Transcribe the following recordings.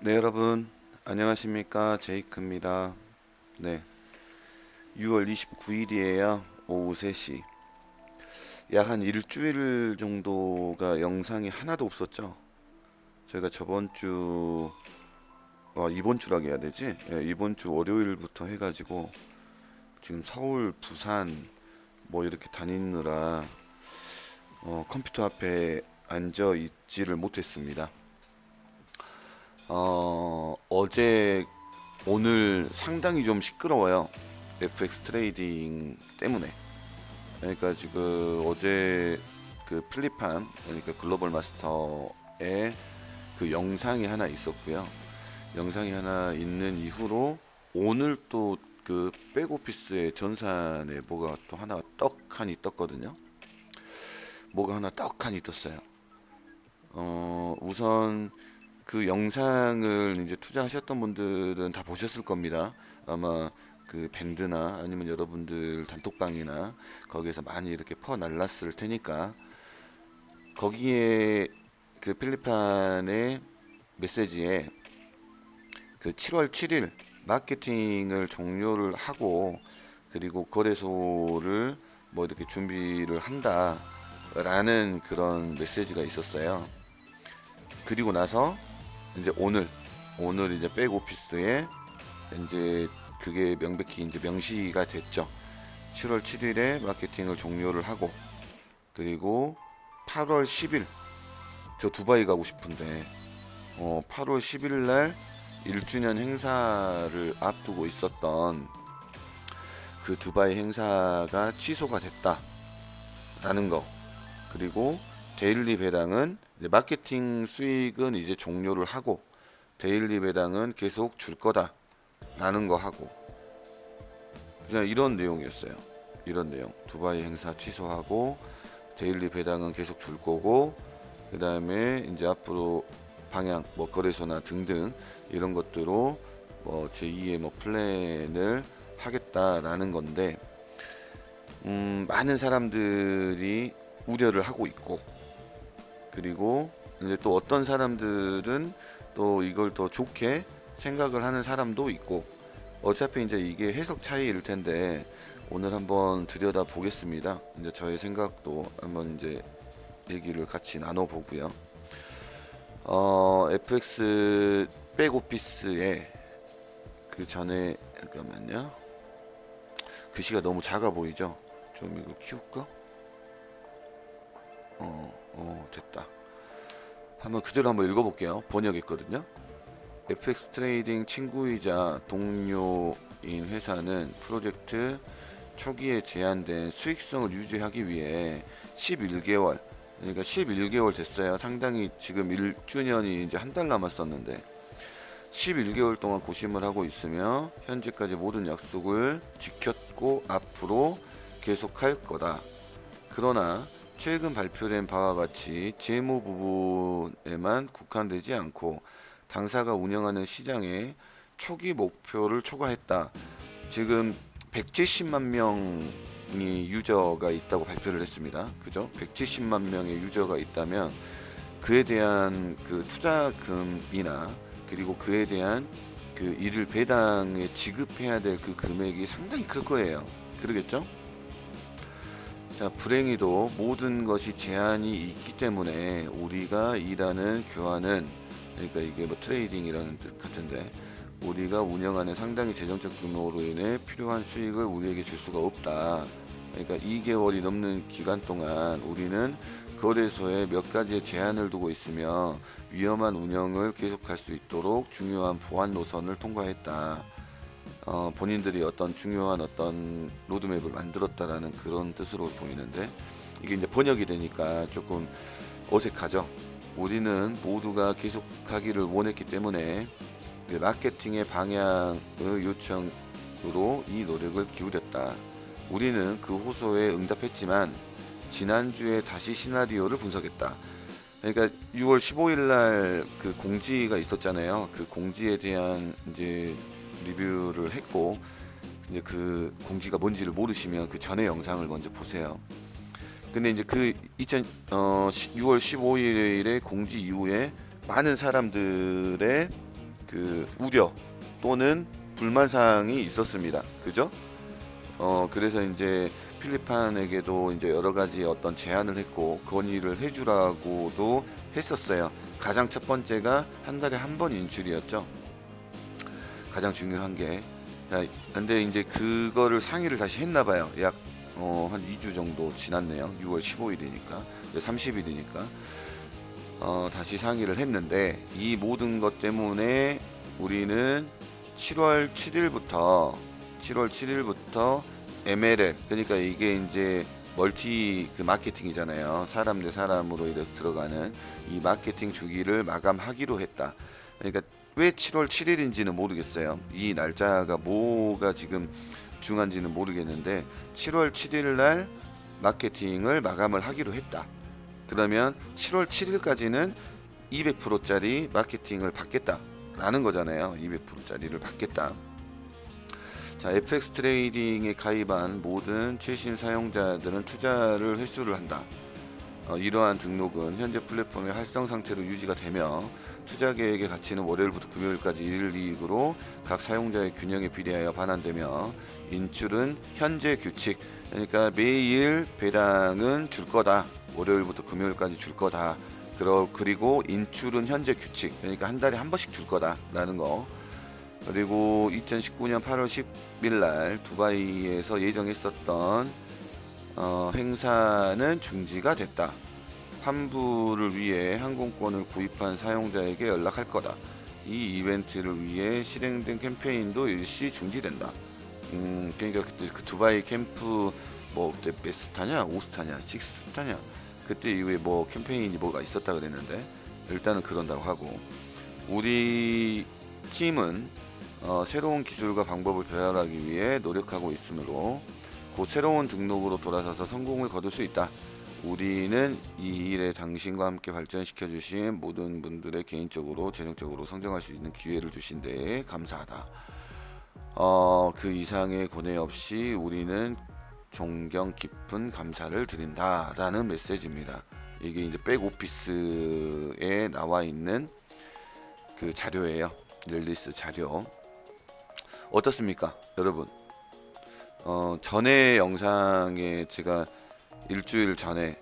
네, 여러분 안녕하십니까? 제이크입니다. 네, 6월 29일이에요. 오후 3시. 약 한 일주일 정도가 영상이 하나도 없었죠. 저희가 저번 주, 이번 주라고 해야 되지? 예, 이번 주 월요일부터 해가지고 지금 서울, 부산 뭐 이렇게 다니느라 컴퓨터 앞에 앉아 있지를 못했습니다. 어제 오늘 상당히 좀 시끄러워요. FX 트레이딩 때문에. 그러니까 지금 어제 그 플립함, 그러니까 글로벌 마스터에 그 영상이 하나 있었고요. 영상이 하나 있는 이후로 오늘 또 그 백오피스의 전산에 뭐가 또 하나 떡하니 떴거든요. 뭐가 하나 떡하니 떴어요. 우선 그 영상을 이제 투자하셨던 분들은 다 보셨을 겁니다. 아마 그 밴드나 아니면 여러분들 단톡방이나 거기에서 많이 이렇게 퍼 날랐을 테니까 거기에 그 필리판의 메시지에 그 7월 7일 마케팅을 종료를 하고 그리고 거래소를 뭐 이렇게 준비를 한다라는 그런 메시지가 있었어요. 그리고 나서 이제 오늘 이제 백오피스에 이제 그게 명백히 이제 명시가 됐죠. 7월 7일에 마케팅을 종료를 하고 그리고 8월 10일 저 두바이 가고 싶은데 8월 10일 날 1주년 행사를 앞두고 있었던 그 두바이 행사가 취소가 됐다라는 거. 그리고 데일리 배당은 이제 마케팅 수익은 이제 종료를 하고 데일리 배당은 계속 줄 거다라는 거 하고 그냥 이런 내용이었어요. 이런 내용. 두바이 행사 취소하고 데일리 배당은 계속 줄 거고 그 다음에 이제 앞으로 방향 뭐 거래소나 등등 이런 것들로 뭐 제2의 뭐 플랜을 하겠다라는 건데 많은 사람들이 우려를 하고 있고 그리고 이제 또 어떤 사람들은 또 이걸 더 좋게 생각을 하는 사람도 있고 어차피 이제 이게 해석 차이일 텐데 오늘 한번 들여다 보겠습니다. 이제 저의 생각도 한번 이제 얘기를 같이 나눠 보고요. FX 백오피스에 그 전에 잠깐만요. 글씨가 너무 작아 보이죠? 좀 이거 키울까? 됐다. 한번 그대로 한번 읽어볼게요. 번역했거든요. FX 트레이딩 친구이자 동료인 회사는 프로젝트 초기에 제한된 수익성을 유지하기 위해 11개월, 그러니까 11개월 됐어요. 상당히 지금 1주년이 이제 한 달 남았었는데 11개월 동안 고심을 하고 있으며 현재까지 모든 약속을 지켰고 앞으로 계속할 거다. 그러나 최근 발표된 바와 같이 재무 부분에만 국한되지 않고 당사가 운영하는 시장의 초기 목표를 초과했다. 지금 170만 명이 유저가 있다고 발표를 했습니다. 그죠? 170만 명의 유저가 있다면 그에 대한 그 투자금이나 그리고 그에 대한 그 일일 배당에 지급해야 될 그 금액이 상당히 클 거예요. 그러겠죠? 자, 불행히도 모든 것이 제한이 있기 때문에 우리가 일하는 교환은 그러니까 이게 뭐 트레이딩이라는 뜻 같은데 우리가 운영하는 상당히 재정적 규모로 인해 필요한 수익을 우리에게 줄 수가 없다. 그러니까 2개월이 넘는 기간 동안 우리는 거래소에 몇 가지의 제한을 두고 있으며 위험한 운영을 계속할 수 있도록 중요한 보안 노선을 통과했다. 본인들이 어떤 중요한 어떤 로드맵을 만들었다라는 그런 뜻으로 보이는데 이게 이제 번역이 되니까 조금 어색하죠. 우리는 모두가 계속하기를 원했기 때문에 그 마케팅의 방향의 요청으로 이 노력을 기울였다. 우리는 그 호소에 응답했지만 지난주에 다시 시나리오를 분석했다. 그러니까 6월 15일 날 그 공지가 있었잖아요. 그 공지에 대한 이제 리뷰를 했고 이제 그 공지가 뭔지를 모르시면 그 전에 영상을 먼저 보세요. 근데 이제 그 6월 15일의 공지 이후에 많은 사람들의 그 우려 또는 불만사항이 있었습니다. 그죠? 그래서 이제 필리판에게도 이제 여러 가지 어떤 제안을 했고 건의를 해주라고도 했었어요. 가장 첫 번째가 한 달에 한 번 인출이었죠. 가장 중요한 게. 근데 이제 그거를 상의를 다시 했나봐요. 약 한 2주 정도 지났네요. 6월 15일이니까 30일이니까 다시 상의를 했는데 이 모든 것 때문에 우리는 7월 7일부터 MLL, 그러니까 이게 이제 멀티 그 마케팅이잖아요. 사람 대 사람으로 이렇게 들어가는 이 마케팅 주기를 마감하기로 했다. 그러니까 왜 7월 7일인지는 모르겠어요. 이 날짜가 뭐가 지금 중요한지는 모르겠는데 7월 7일 날 마케팅을 마감을 하기로 했다. 그러면 7월 7일까지는 200%짜리 마케팅을 받겠다 라는 거잖아요. 200%짜리를 받겠다. 자, FX 트레이딩에 가입한 모든 최신 사용자들은 투자를 횟수를 한다. 이러한 등록은 현재 플랫폼의 활성 상태로 유지가 되며 투자 계획의 가치는 월요일부터 금요일까지 일일이익으로 각 사용자의 균형에 비례하여 반환되며 인출은 현재 규칙, 그러니까 매일 배당은 줄 거다. 월요일부터 금요일까지 줄 거다. 그리고 인출은 현재 규칙, 그러니까 한 달에 한 번씩 줄 거다라는 거. 그리고 2019년 8월 10일 날 두바이에서 예정했었던 행사는 중지가 됐다. 환불을 위해 항공권을 구입한 사용자에게 연락할 거다. 이 이벤트를 위해 실행된 캠페인도 일시 중지된다. 그러니까 그때 그 두바이 캠프 뭐 그때 몇 스타냐, 5스타냐, 6스타냐 그때 이후에 뭐 캠페인이 뭐가 있었다 그랬는데 일단은 그런다고 하고, 우리 팀은 새로운 기술과 방법을 배열하기 위해 노력하고 있으므로 곧 새로운 등록으로 돌아서서 성공을 거둘 수 있다. 우리는 이 일에 당신과 함께 발전시켜 주신 모든 분들의 개인적으로 재정적으로 성장할 수 있는 기회를 주신 데에 감사하다. 그 이상의 고뇌 없이 우리는 존경 깊은 감사를 드린다 라는 메시지입니다. 이게 이제 백오피스에 나와 있는 그 자료예요. 릴리스 자료. 어떻습니까 여러분? 전에 영상에 제가 일주일 전에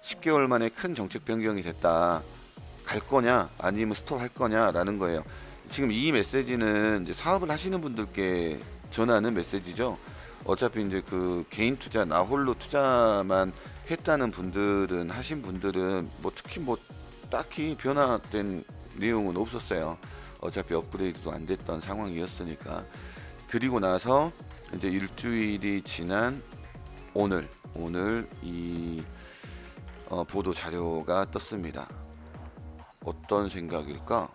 10개월 만에 큰 정책 변경이 됐다. 갈 거냐 아니면 스톱 할 거냐 라는 거예요. 지금 이 메시지는 이제 사업을 하시는 분들께 전하는 메시지죠. 어차피 이제 그 개인 투자 나 홀로 투자만 했다는 분들은, 하신 분들은 뭐 특히 뭐 딱히 변화된 내용은 없었어요. 어차피 업그레이드도 안 됐던 상황이었으니까. 그리고 나서 이제 일주일이 지난 오늘 이 보도 자료가 떴습니다. 어떤 생각일까?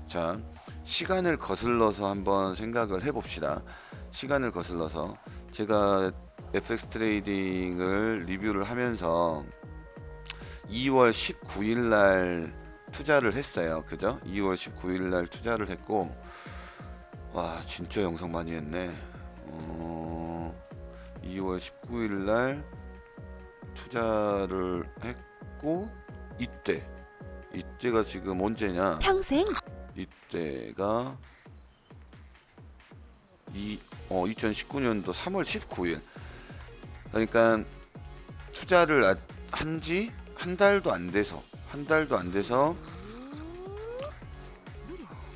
자, 시간을 거슬러서 한번 생각을 해봅시다. 시간을 거슬러서 제가 FX 트레이딩을 리뷰를 하면서 2월 19일 날 투자를 했어요. 그죠? 2월 19일 날 투자를 했고, 와 진짜 영상 많이 했네. 2월 19일 날 투자를 했고, 이때가 지금 언제냐? 평생. 이때가 2019년도 3월 19일. 그러니까 투자를 한지 한 달도 안 돼서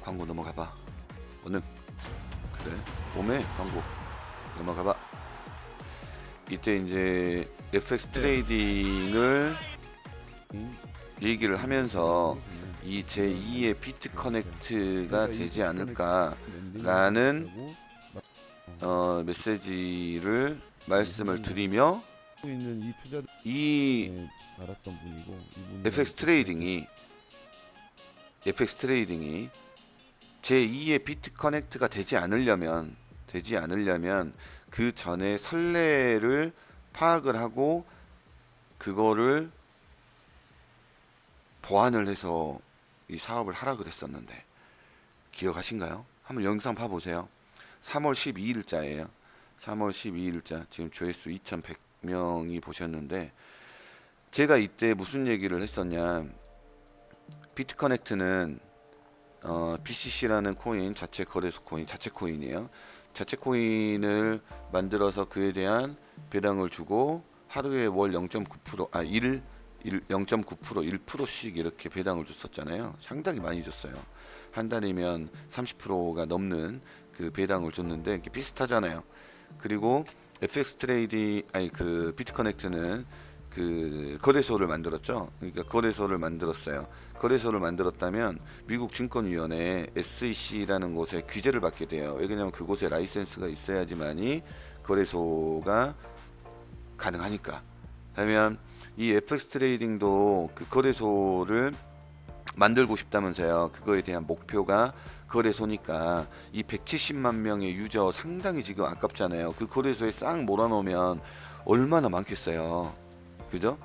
광고 넘어가봐. 오늘 그래 봄에 광고 넘어가봐. 이때 이제 FX 트레이딩을 얘기를 하면서 이 제2의 비트 커넥트가 되지 않을까라는 메시지를 말씀을 드리며, 이 FX 트레이딩이 제2의 비트 커넥트가 되지 않으려면 그 전에 선례를 파악을 하고 그거를 보완을 해서 이 사업을 하라 그랬었는데 기억하신가요? 한번 영상 봐보세요. 3월 12일자예요. 3월 12일자 지금 조회수 2100명이 보셨는데, 제가 이때 무슨 얘기를 했었냐, 비트커넥트는 BCC라는 코인, 자체 거래소 코인, 자체 코인이에요. 자체 코인을 만들어서 그에 대한 배당을 주고 하루에 월 0.9%, 0.9%, 1%씩 이렇게 배당을 줬었잖아요. 상당히 많이 줬어요. 한 달이면 30%가 넘는 그 배당을 줬는데 비슷하잖아요. 그리고 FX 트레이딩, 그 비트커넥트는 그 거래소를 만들었죠. 그러니까 거래소를 만들었어요. 거래소를 만들었다면 미국 증권위원회 SEC라는 곳에 규제를 받게 돼요. 왜냐하면 그곳에 라이센스가 있어야지만이 거래소가 가능하니까. 하면 이 FX 트레이딩도 그 거래소를 만들고 싶다면서요. 그거에 대한 목표가 거래소니까 이 170만 명의 유저 상당히 지금 아깝잖아요. 그 거래소에 싹 몰아넣으면 얼마나 많겠어요. 그죠?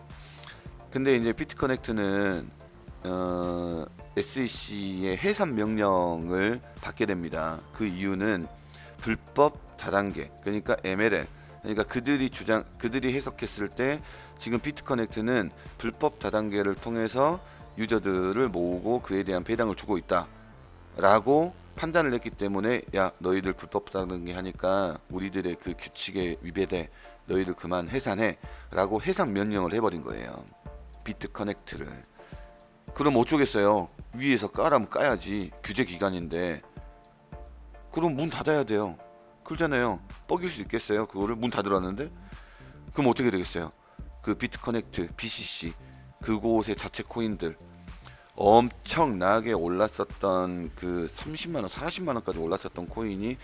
근데 이제 비트커넥트는 SEC의 해산 명령을 받게 됩니다. 그 이유는 불법 다단계, 그러니까 MLL, 그러니까 그들이 해석했을 때 지금 비트커넥트는 불법 다단계를 통해서 유저들을 모으고 그에 대한 배당을 주고 있다라고 판단을 했기 때문에 야, 너희들 불법 다단계 하니까 우리들의 그 규칙에 위배돼, 너희들 그만 해산해 라고 해산 명령을 해버린 거예요. 비트커넥트를. 그럼 어쩌겠어요. 위에서 까라면 까야지. 규제 기간인데. 그럼 문 닫아야 돼요. 그러잖아요. 뻐길 수 있겠어요. 그거를 문 닫으라는데. 그럼 어떻게 되겠어요. 그 비트커넥트, BCC 그곳의 자체 코인들 엄청나게 올랐었던 그 30만원 40만원까지 올랐었던 코인이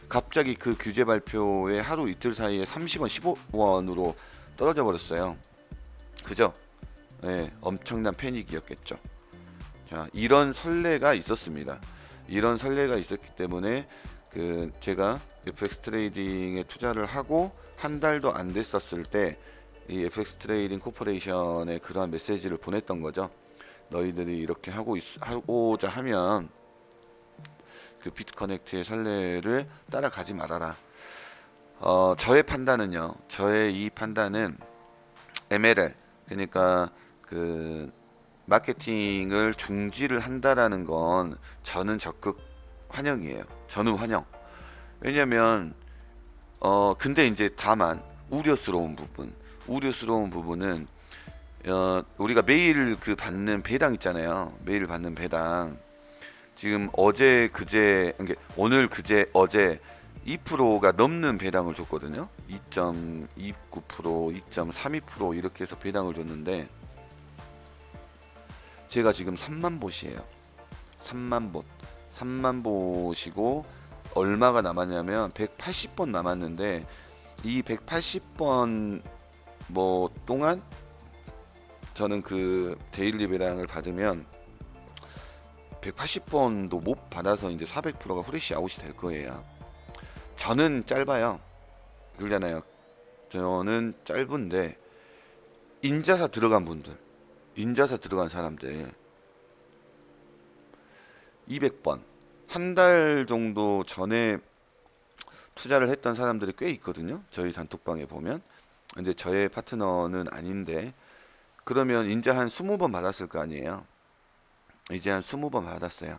갑자기 그 규제 발표에 하루 이틀 사이에 30원 15원으로 떨어져 버렸어요. 그죠? 네, 엄청난 패닉이었겠죠. 자, 이런 선례가 있었습니다. 이런 선례가 있었기 때문에 그 제가 FX 트레이딩에 투자를 하고 한 달도 안 됐었을 때 이 FX 트레이딩 코퍼레이션에 그러한 메시지를 보냈던 거죠. 너희들이 이렇게 하고자 하면 그 비트커넥트의 선례를 따라가지 말아라. 저의 판단은요. 저의 이 판단은 MLL, 그러니까 그 마케팅을 중지를 한다라는 건 저는 적극 환영이에요. 저는 환영. 왜냐면 근데 이제 다만 우려스러운 부분은 우리가 매일 그 받는 배당 있잖아요. 매일 받는 배당. 지금 어제 그제 오늘 그제 어제 2%가 넘는 배당을 줬거든요. 2.29%, 2.32% 이렇게 해서 배당을 줬는데 제가 지금 3만 봇이에요. 3만 봇이고 얼마가 남았냐면 180번 남았는데 이 180번 동안 저는 그 데일리 배당을 받으면 180번도 못 받아서 이제 400%가 후레쉬 아웃이 될 거예요. 저는 짧아요. 그러잖아요. 저는 짧은데 인자사 들어간 사람들 200번 한 달 정도 전에 투자를 했던 사람들이 꽤 있거든요. 저희 단톡방에 보면. 근데 저의 파트너는 아닌데 그러면 인자 한 20번 받았을 거 아니에요. 이제 한 20번 받았어요.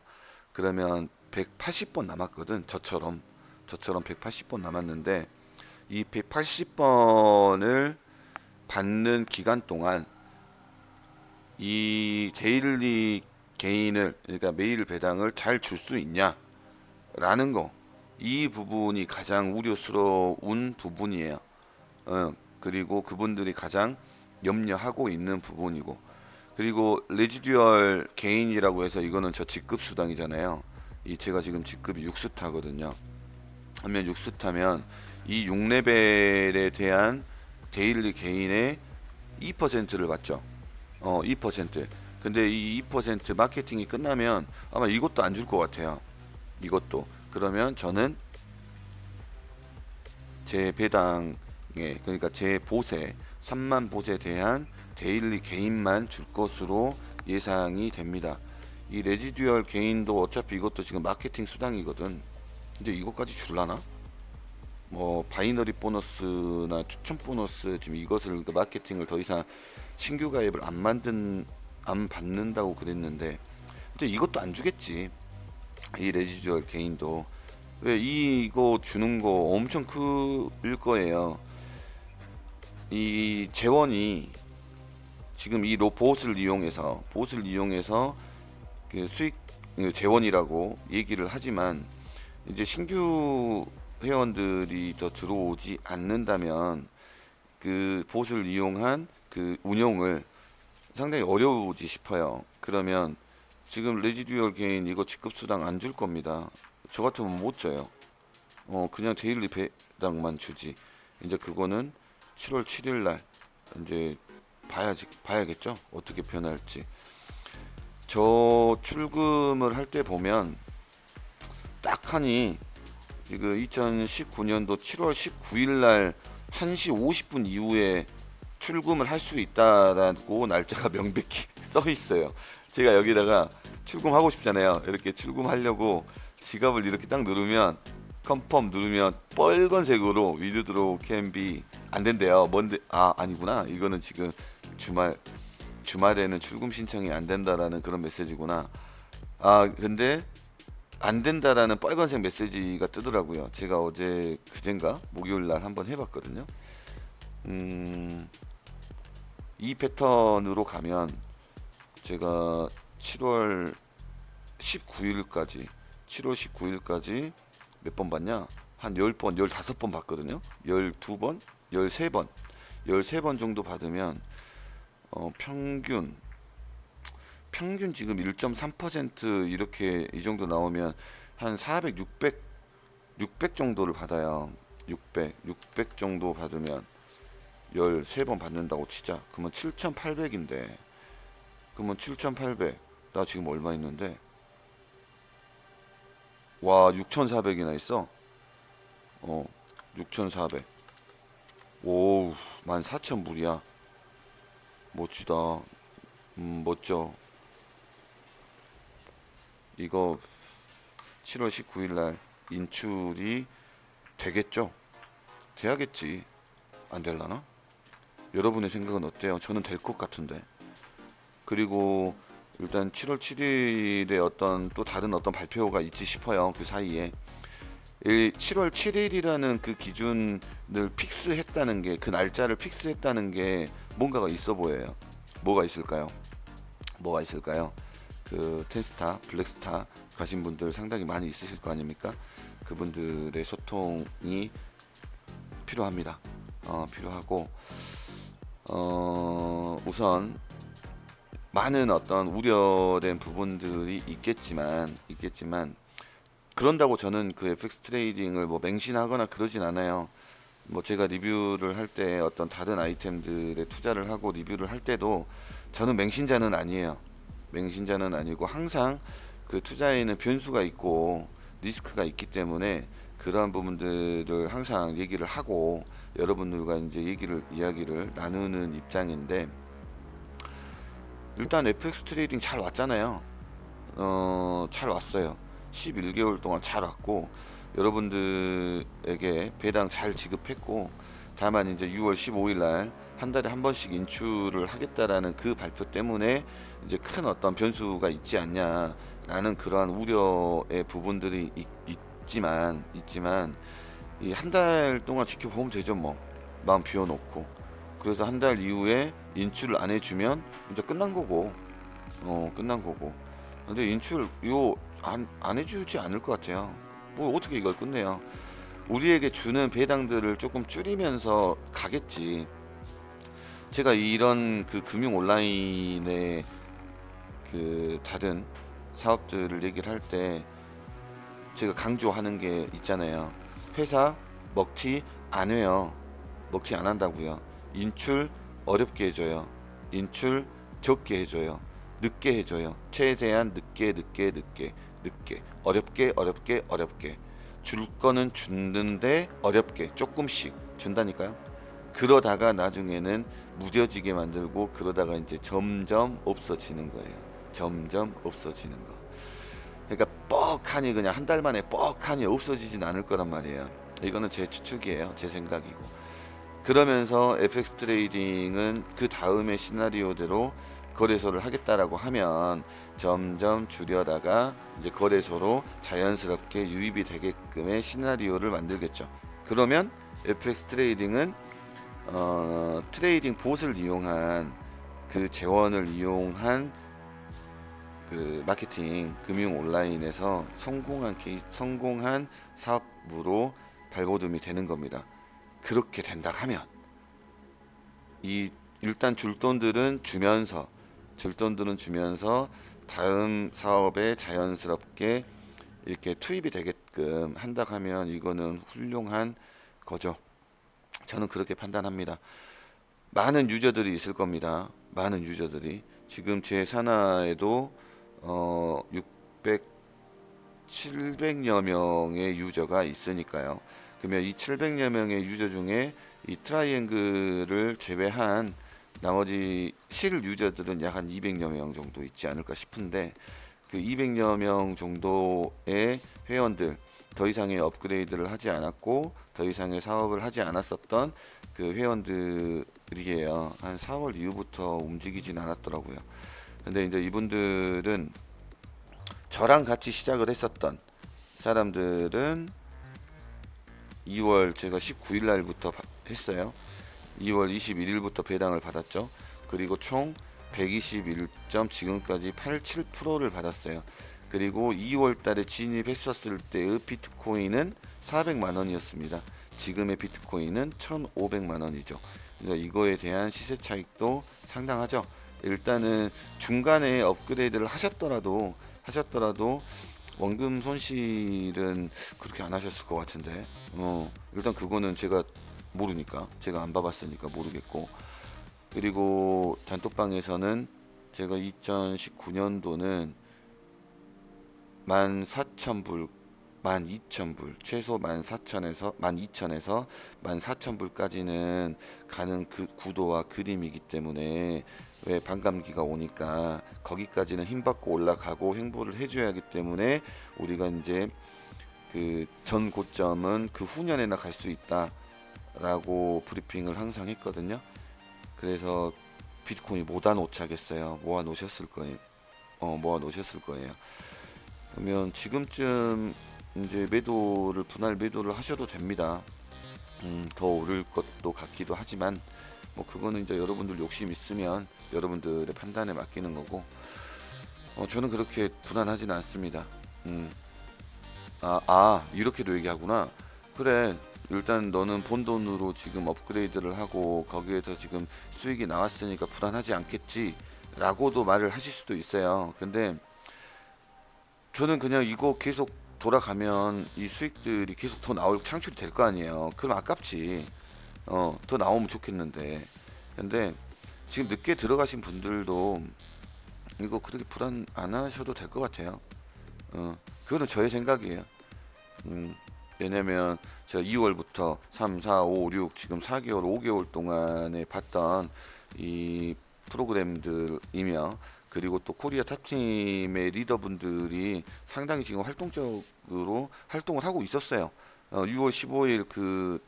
그러면 180번 남았거든. 저처럼 180번 남았는데 이 180번을 받는 기간 동안 이 데일리 게인을, 그러니까 매일 배당을 잘 줄 수 있냐라는 거, 이 부분이 가장 우려스러운 부분이에요. 그리고 그분들이 가장 염려하고 있는 부분이고, 그리고 레지듀얼 게인이라고 해서 이거는 저 직급 수당이잖아요. 이 제가 지금 직급이 6스타거든요. 하면 6스타면 이 6레벨에 대한 데일리 게인의 2%를 받죠. 2%. 근데 이 2% 마케팅이 끝나면 아마 이것도 안 줄 것 같아요. 이것도. 그러면 저는 제 배당에, 그러니까 제 봇에 3만 봇에 대한 데일리 게인만 줄 것으로 예상이 됩니다. 이 레지듀얼 게인도 어차피 이것도 지금 마케팅 수당이거든. 근데 이것까지 줄라나? 바이너리 보너스나 추천 보너스, 지금 이것을 마케팅을 더 이상 신규 가입을 안 받는다고 그랬는데 근데 이것도 안 주겠지. 이 레지듀얼 게인도. 왜 이거 주는 거 엄청 클 거예요. 이 재원이 지금 이 보옷을 이용해서 그 수익 재원이라고 얘기를 하지만 이제 신규 회원들이 더 들어오지 않는다면 그 보옷을 이용한 그 운영을 상당히 어려우지 싶어요. 그러면 지금 레지듀얼 게인 이거 직급수당 안 줄 겁니다. 저 같으면 못 줘요. 그냥 데일리 배당만 주지. 이제 그거는 7월 7일 날 이제 봐야겠죠. 어떻게 변할지. 저 출금을 할 때 보면 딱 하니 지금 2019년도 7월 19일 날 1시 50분 이후에 출금을 할 수 있다라고 날짜가 명백히 써 있어요. 제가 여기다가 출금하고 싶잖아요. 이렇게 출금하려고 지갑을 이렇게 딱 누르면 컨펌 누르면 빨간색으로 위드드로우 캔비 안 된대요. 뭔데? 아니구나. 이거는 지금 주말에는 출금 신청이 안 된다라는 그런 메시지구나. 근데 안 된다라는 빨간색 메시지가 뜨더라고요. 제가 어제 그젠가 목요일 날 한번 해봤거든요. 이 패턴으로 가면 제가 7월 19일까지 몇 번 봤냐? 한 10번, 15번 봤거든요. 12번, 13번 정도 받으면 평균 지금 1.3% 이렇게 이 정도 나오면 한 400, 600 정도를 받아요. 600 정도 받으면 13번 받는다고 치자. 그러면 7,800인데 그러면 7,800 나 지금 얼마 있는데 와 6,400이나 있어. 6,400 오우 14,000 불이야. 멋지다. 멋져. 이거 7월 19일 날 인출이 되겠죠? 돼야겠지. 안 될라나? 여러분의 생각은 어때요? 저는 될 것 같은데. 그리고 일단 7월 7일에 어떤 또 다른 어떤 발표가 있지 싶어요. 그 사이에 7월 7일이라는 그 기준을 픽스했다는 게, 그 날짜를 픽스했다는 게 뭔가가 있어 보여요. 뭐가 있을까요? 그 텐스타, 블랙스타 가신 분들 상당히 많이 있으실 거 아닙니까? 그분들의 소통이 필요합니다. 필요하고 우선 많은 어떤 우려된 부분들이 있겠지만 그런다고 저는 그 FX 트레이딩을 뭐 맹신하거나 그러진 않아요. 뭐 제가 리뷰를 할 때 어떤 다른 아이템들에 투자를 하고 리뷰를 할 때도 저는 맹신자는 아니고 항상 그 투자에는 변수가 있고 리스크가 있기 때문에 그러한 부분들을 항상 얘기를 하고 여러분들과 이제 이야기를 나누는 입장인데, 일단 FX 트레이딩 잘 왔잖아요. 잘 왔어요. 11개월 동안 잘 왔고 여러분들에게 배당 잘 지급했고, 다만 이제 6월 15일 날 한 달에 한 번씩 인출을 하겠다라는 그 발표 때문에 이제 큰 어떤 변수가 있지 않냐라는 그러한 우려의 부분들이 있지만 이 한 달 동안 지켜보면 되죠. 뭐 마음 비워놓고. 그래서 한 달 이후에 인출을 안 해주면 이제 끝난 거고. 근데 인출 안 해주지 않을 것 같아요. 뭐 어떻게 이걸 끝내요? 우리에게 주는 배당들을 조금 줄이면서 가겠지. 제가 이런 그 금융 온라인의 그 다른 사업들을 얘기를 할 때 제가 강조하는 게 있잖아요. 회사 먹튀 안 해요. 먹튀 안 한다고요. 인출 어렵게 해줘요. 인출 적게 해줘요. 늦게 해줘요. 최대한 늦게 어렵게 줄 거는 주는데 어렵게 조금씩 준다니까요. 그러다가 나중에는 무뎌지게 만들고 그러다가 이제 점점 없어지는 거예요. 점점 없어지는 거. 그러니까 뻑하니 그냥 한 달 만에 뻑하니 없어지진 않을 거란 말이에요. 이거는 제 추측이에요. 제 생각이고. 그러면서 FX 트레이딩은 그 다음의 시나리오대로 거래소를 하겠다라고 하면 점점 줄여다가 이제 거래소로 자연스럽게 유입이 되게끔의 시나리오를 만들겠죠. 그러면 FX 트레이딩은 트레이딩 봇을 이용한 그 재원을 이용한 그 마케팅 금융 온라인에서 성공한 사업으로 발돋움이 되는 겁니다. 그렇게 된다 하면 이 일단 줄돈들은 주면서 다음 사업에 자연스럽게 이렇게 투입이 되게끔 한다 하면 이거는 훌륭한 거죠. 저는 그렇게 판단합니다. 많은 유저들이 있을 겁니다. 많은 유저들이 지금 제 산하에도 700여 명의 유저가 있으니까요. 그러면 이 700여 명의 유저 중에 이 트라이앵글을 제외한 나머지 실 유저들은 약 한 200여 명 정도 있지 않을까 싶은데, 그 200여 명 정도의 회원들, 더 이상의 업그레이드를 하지 않았고 더 이상의 사업을 하지 않았었던 그 회원들이에요. 한 4월 이후부터 움직이진 않았더라고요. 근데 이제 이분들은 저랑 같이 시작을 했었던 사람들은 2월 제가 19일 날부터 했어요. 2월 21일부터 배당을 받았죠. 그리고 총 121점 지금까지 87%를 받았어요. 그리고 2월 달에 진입했었을 때의 비트코인은 400만 원이었습니다. 지금의 비트코인은 1,500만 원이죠. 그러니까 이거에 대한 시세 차익도 상당하죠. 일단은 중간에 업그레이드를 하셨더라도 원금 손실은 그렇게 안 하셨을 것 같은데, 일단 그거는 제가 모르니까, 제가 안 봐봤으니까 모르겠고, 그리고 단톡방에서는 제가 2019년도는 14,000불, 12,000불, 최소 14,000에서 12,000에서 14,000불까지는 가는 그 구도와 그림이기 때문에, 왜 반감기가 오니까 거기까지는 힘받고 올라가고 횡보를 해줘야 하기 때문에 우리가 이제 그 전 고점은 그 후년에나 갈 수 있다라고 브리핑을 항상 했거든요. 그래서 비트코인이 모아 놓자겠어요. 모아 놓으셨을 거예요. 그러면 지금쯤 이제 분할 매도를 하셔도 됩니다. 더 오를 것도 같기도 하지만 뭐 그거는 이제 여러분들 욕심 있으면 여러분들의 판단에 맡기는 거고, 저는 그렇게 불안하지는 않습니다. 이렇게도 얘기하구나. 그래, 일단 너는 본 돈으로 지금 업그레이드를 하고 거기에서 지금 수익이 나왔으니까 불안하지 않겠지 라고도 말을 하실 수도 있어요. 근데 저는 그냥 이거 계속 돌아가면 이 수익들이 계속 더 창출이 될 거 아니에요. 그럼 아깝지. 더 나오면 좋겠는데. 근데 지금 늦게 들어가신 분들도 이거 그렇게 불안 안 하셔도 될 것 같아요. 그거는 저의 생각이에요. 왜냐면 제가 2월부터 3, 4, 5, 6 지금 4개월, 5개월 동안에 봤던 이 프로그램들이며, 그리고 또 코리아 탑팀의 리더분들이 상당히 지금 활동적으로 활동을 하고 있었어요. 6월 15일 그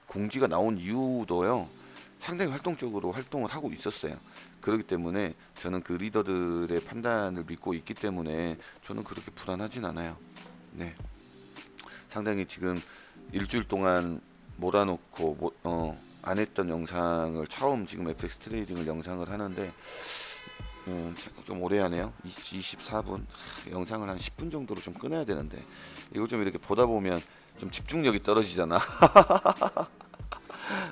공지가 나온 이후도요, 상당히 활동적으로 활동을 하고 있었어요. 그렇기 때문에 저는 그 리더들의 판단을 믿고 있기 때문에 저는 그렇게 불안하진 않아요. 네. 상당히 지금 일주일 동안 몰아놓고 안 했던 영상을 처음 지금 FX 트레이딩을 영상을 하는데 좀 오래 하네요. 24분. 영상을 한 10분 정도로 좀 끊어야 되는데 이걸 좀 이렇게 보다 보면 좀 집중력이 떨어지잖아.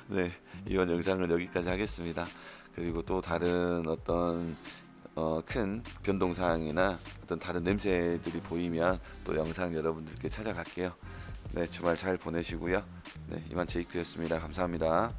네, 이번 영상은 여기까지 하겠습니다. 그리고 또 다른 어떤 큰 변동사항이나 어떤 다른 냄새들이 보이면 또 영상 여러분들께 찾아갈게요. 네, 주말 잘 보내시고요. 네, 이만 제이크였습니다. 감사합니다.